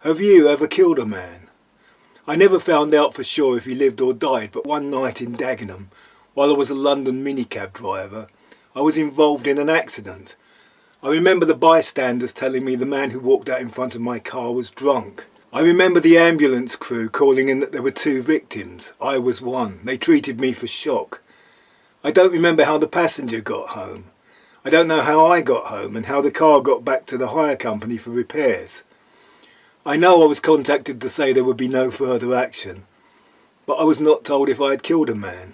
Have you ever killed a man? I never found out for sure if he lived or died, but one night in Dagenham, while I was a London minicab driver, I was involved in an accident. I remember the bystanders telling me the man who walked out in front of my car was drunk. I remember the ambulance crew calling in that there were 2 victims. I was one. They treated me for shock. I don't remember how the passenger got home. I don't know how I got home and how the car got back to the hire company for repairs. I know I was contacted to say there would be no further action, but I was not told if I had killed a man,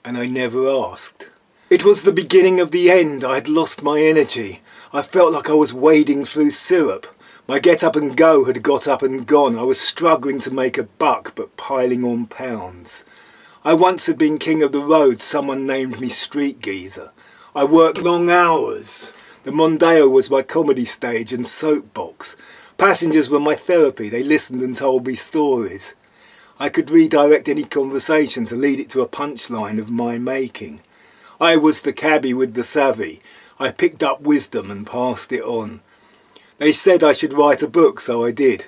and I never asked. It was the beginning of the end. I had lost my energy. I felt like I was wading through syrup. My get up and go had got up and gone. I was struggling to make a buck, but piling on pounds. I once had been king of the road. Someone named me street geezer. I worked long hours. The Mondeo was my comedy stage and soapbox. Passengers were my therapy. They listened and told me stories. I could redirect any conversation to lead it to a punchline of my making. I was the cabbie with the savvy. I picked up wisdom and passed it on. They said I should write a book, so I did.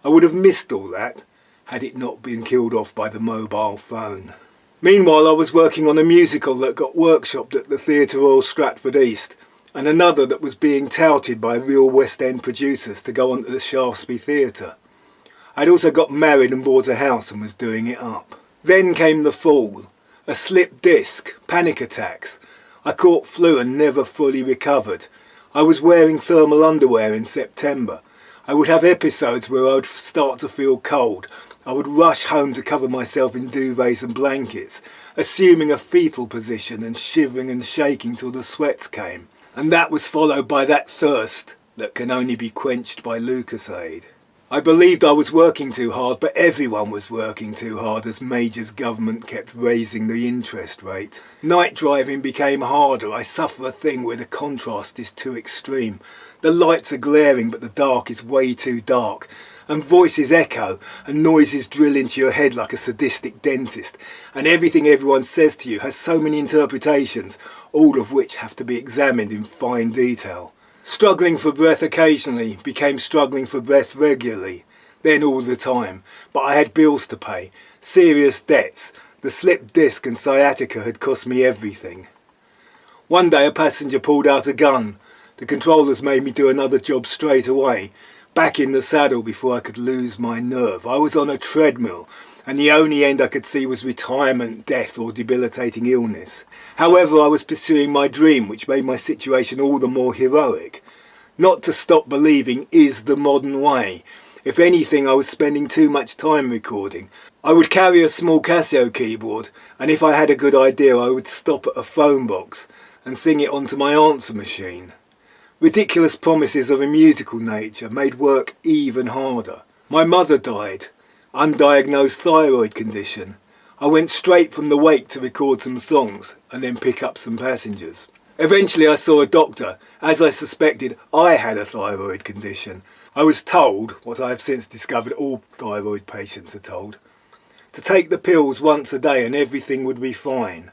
I would have missed all that had it not been killed off by the mobile phone. Meanwhile, I was working on a musical that got workshopped at the Theatre Royal Stratford East, and another that was being touted by real West End producers to go on to the Shaftesbury Theatre. I'd also got married and bought a house and was doing it up. Then came the fall. A slipped disc, panic attacks. I caught flu and never fully recovered. I was wearing thermal underwear in September. I would have episodes where I would start to feel cold. I would rush home to cover myself in duvets and blankets, assuming a fetal position and shivering and shaking till the sweats came. And that was followed by that thirst that can only be quenched by Lucozade. I believed I was working too hard, but everyone was working too hard as Major's government kept raising the interest rate. Night driving became harder. I suffer a thing where the contrast is too extreme. The lights are glaring, but the dark is way too dark. And voices echo, and noises drill into your head like a sadistic dentist. And everything everyone says to you has so many interpretations, all of which have to be examined in fine detail. Struggling for breath occasionally became struggling for breath regularly, then all the time. But I had bills to pay, serious debts. The slipped disc and sciatica had cost me everything. One day a passenger pulled out a gun. The controllers made me do another job straight away, back in the saddle before I could lose my nerve. I was on a treadmill, and the only end I could see was retirement, death or debilitating illness. However, I was pursuing my dream, which made my situation all the more heroic. Not to stop believing is the modern way. If anything, I was spending too much time recording. I would carry a small Casio keyboard, and if I had a good idea, I would stop at a phone box and sing it onto my answer machine. Ridiculous promises of a musical nature made work even harder. My mother died, undiagnosed thyroid condition. I went straight from the wake to record some songs and then pick up some passengers. Eventually I saw a doctor. As I suspected, I had a thyroid condition. I was told, what I have since discovered all thyroid patients are told, to take the pills once a day and everything would be fine.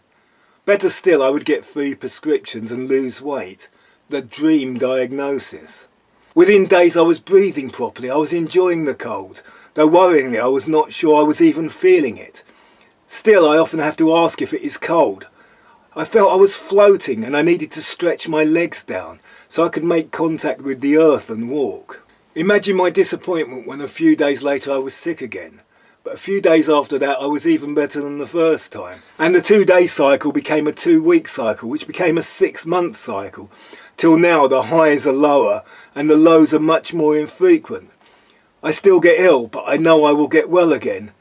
Better still, I would get free prescriptions and lose weight. The dream diagnosis. Within days I was breathing properly. I was enjoying the cold. Though worryingly, I was not sure I was even feeling it. Still, I often have to ask if it is cold. I felt I was floating and I needed to stretch my legs down so I could make contact with the earth and walk. Imagine my disappointment when a few days later I was sick again. But a few days after that I was even better than the first time. And the 2-day cycle became a 2-week cycle, which became a 6-month cycle. Till now the highs are lower and the lows are much more infrequent. I still get ill, but I know I will get well again.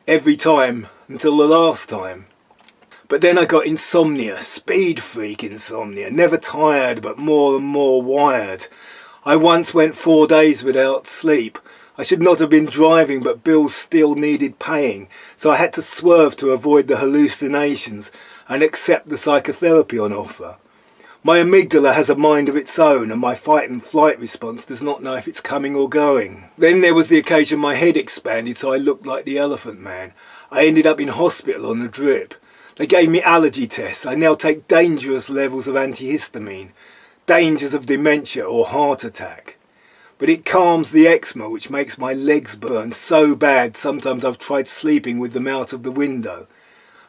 Every time until the last time. But then I got insomnia, speed freak insomnia, never tired but more and more wired. I once went 4 days without sleep. I should not have been driving, but bills still needed paying, so I had to swerve to avoid the hallucinations and accept the psychotherapy on offer. My amygdala has a mind of its own, and my fight and flight response does not know if it's coming or going. Then there was the occasion my head expanded so I looked like the Elephant Man. I ended up in hospital on a drip. They gave me allergy tests. I now take dangerous levels of antihistamine. Dangers of dementia or heart attack. but it calms the eczema, which makes my legs burn so bad sometimes I've tried sleeping with them out of the window.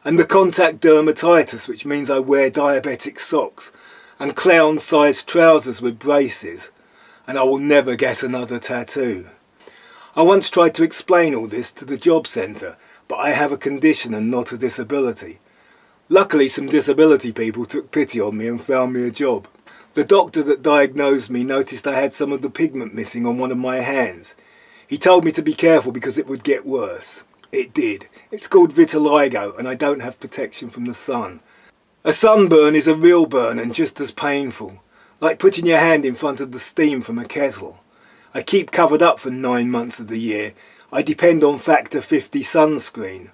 And the contact dermatitis, which means I wear diabetic socks and clown-sized trousers with braces, and I will never get another tattoo. I once tried to explain all this to the job centre, but I have a condition and not a disability. Luckily, some disability people took pity on me and found me a job. The doctor that diagnosed me noticed I had some of the pigment missing on one of my hands. He told me to be careful because it would get worse. It did. It's called vitiligo and I don't have protection from the sun. A sunburn is a real burn and just as painful, like putting your hand in front of the steam from a kettle. I keep covered up for 9 months of the year. I depend on factor 50 sunscreen.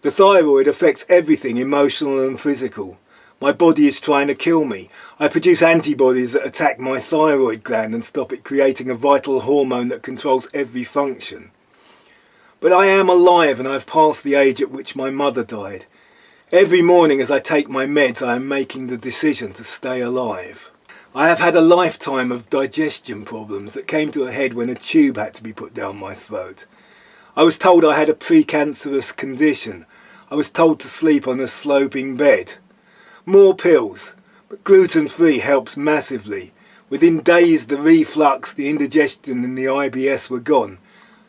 The thyroid affects everything, emotional and physical. My body is trying to kill me. I produce antibodies that attack my thyroid gland and stop it creating a vital hormone that controls every function. But I am alive and I've passed the age at which my mother died. Every morning as I take my meds, I am making the decision to stay alive. I have had a lifetime of digestion problems that came to a head when a tube had to be put down my throat. I was told I had a precancerous condition. I was told to sleep on a sloping bed. More pills, but gluten-free helps massively. Within days the reflux, the indigestion and the IBS were gone.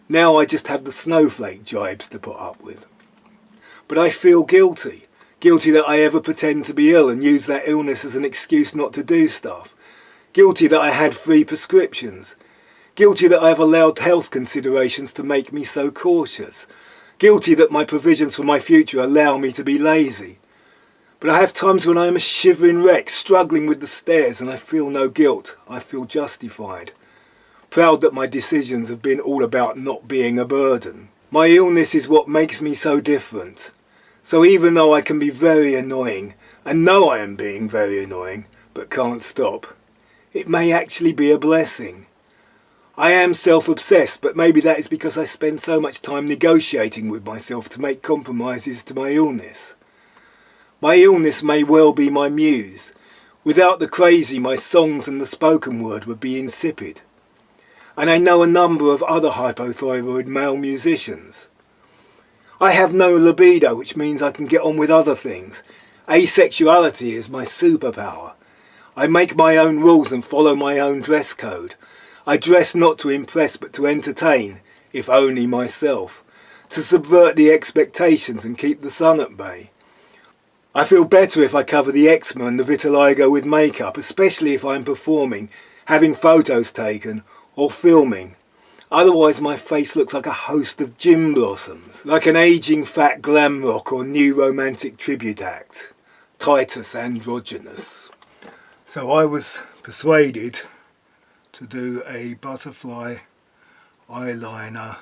Now I just have the snowflake jibes to put up with. But I feel guilty. Guilty that I ever pretend to be ill and use that illness as an excuse not to do stuff. Guilty that I had 3 prescriptions. Guilty that I have allowed health considerations to make me so cautious. Guilty that my provisions for my future allow me to be lazy. But I have times when I am a shivering wreck, struggling with the stairs, and I feel no guilt. I feel justified. Proud that my decisions have been all about not being a burden. My illness is what makes me so different. So even though I can be very annoying, and know I am being very annoying, but can't stop, it may actually be a blessing. I am self-obsessed, but maybe that is because I spend so much time negotiating with myself to make compromises to my illness. My illness may well be my muse. Without the crazy, my songs and the spoken word would be insipid. And I know a number of other hypothyroid male musicians. I have no libido, which means I can get on with other things. Asexuality is my superpower. I make my own rules and follow my own dress code. I dress not to impress but to entertain, if only myself, to subvert the expectations and keep the sun at bay. I feel better if I cover the eczema and the vitiligo with makeup, especially if I'm performing, having photos taken, or filming. Otherwise my face looks like a host of gin blossoms, like an ageing fat glam rock or new romantic tribute act. Titus Androgynous. So I was persuaded to do a butterfly eyeliner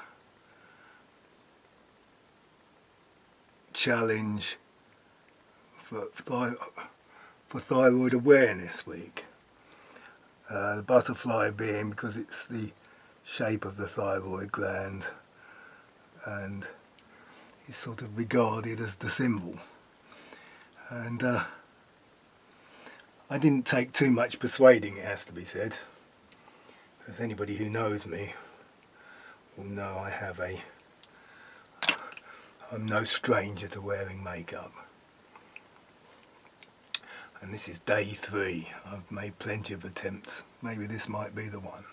challenge for Thyroid Awareness week. The butterfly being because it's the shape of the thyroid gland and is sort of regarded as the symbol. And I didn't take too much persuading, it has to be said, because anybody who knows me will know I'm no stranger to wearing makeup. And this is day 3. I've made plenty of attempts. Maybe this might be the one.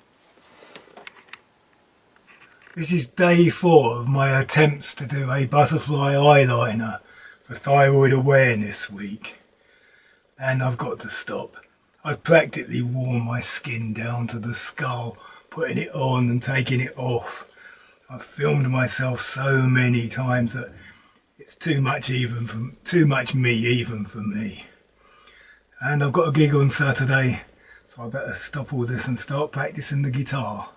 This is day 4 of my attempts to do a butterfly eyeliner for Thyroid Awareness week. And I've got to stop. I've practically worn my skin down to the skull, putting it on and taking it off. I've filmed myself so many times that it's too much me even for me. And I've got a gig on Saturday, so I better stop all this and start practicing the guitar.